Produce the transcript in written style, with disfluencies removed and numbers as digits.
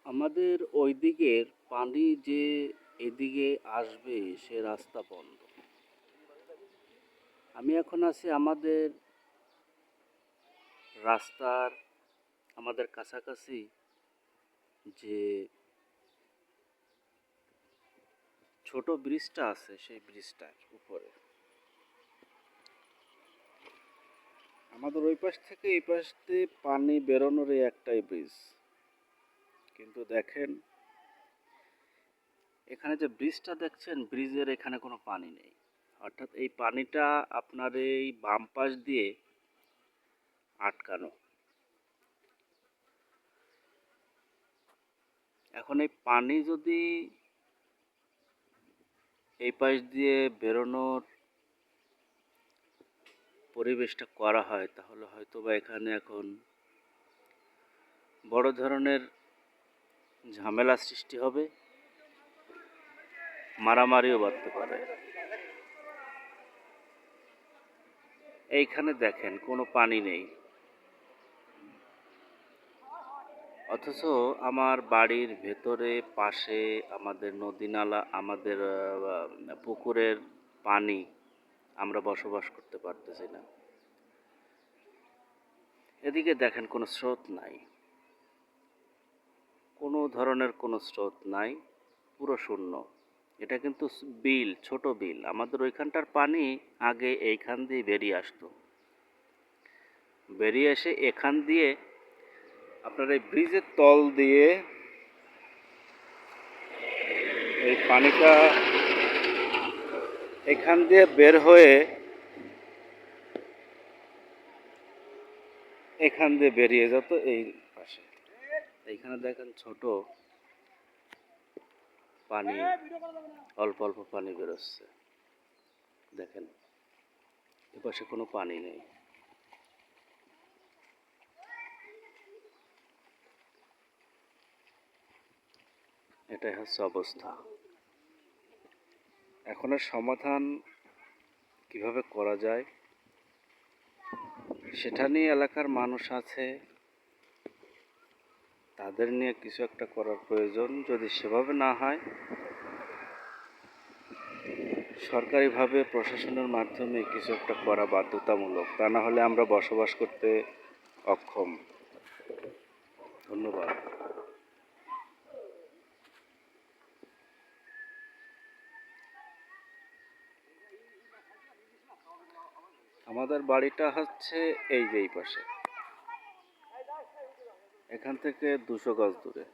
আমাদের ওই দিকের পানি যে এদিকে আসবে সে রাস্তা বন্ধ। আমি এখন আছি আমাদের রাস্তার আমাদের কাছাকাছি যে ছোট ব্রিজটা আছে সেই ব্রিজটার উপরে। আমাদের ওই পাশ থেকে এই পাশ দিয়ে পানি বেরোনোর এই একটাই ব্রিজ, কিন্তু দেখেন এখানে যে ব্রিজটা দেখছেন ব্রিজের এখানে কোনো পানি নেই, অর্থাৎ এই পানিটা আপনার এই বাম পাশ দিয়ে আটকানো। এখন এই পানি যদি এই পাশ দিয়ে বেরোনোর পরিবেশটা করা হয় তাহলে হয়তো বা এখানে এখন বড় ধরনের ঝামেলা সৃষ্টি হবে, মারামারিও বাড়তে পারে। এইখানে দেখেন কোনো পানি নেই, অথচ আমার বাড়ির ভেতরে পাশে আমাদের নদী নালা, আমাদের পুকুরের পানি আমরা বসবাস করতে পারতেছি না। এদিকে দেখেন কোনো স্রোত নাই, কোনো ধরনের কোনো স্রোত নাই, পুরো শূন্য। এটা কিন্তু বিল, ছোট বিল। আমাদের ওইখানটার পানি আগে এইখান দিয়ে বেরিয়ে আসতো, বেরিয়ে এসে এখান দিয়ে আপনার এই ব্রিজের তল দিয়ে এই পানিটা এখান দিয়ে বের হয়ে এখান দিয়ে বেরিয়ে যেত এই পাশে। এইখানে দেখেন ছোট পানি, অল্প অল্প পানি বেরোচ্ছে। দেখেন এপাশে কোনো পানি নেই। এটাই হচ্ছে অবস্থা। এখন এর সমাধান কিভাবে করা যায় সেটা নিয়ে এলাকার মানুষ আছে, তাদের নিয়ে কিছু একটা করার প্রয়োজন। যদি সেভাবে না হয় সরকারিভাবে প্রশাসনের মাধ্যমে কিছু একটা করা বাধ্যতামূলক, তা না হলে আমরা বসবাস করতে অক্ষম। ধন্যবাদ। আমাদের বাড়িটা হচ্ছে এই যে এই পাশে, এখান থেকে 200 গজ দূরে।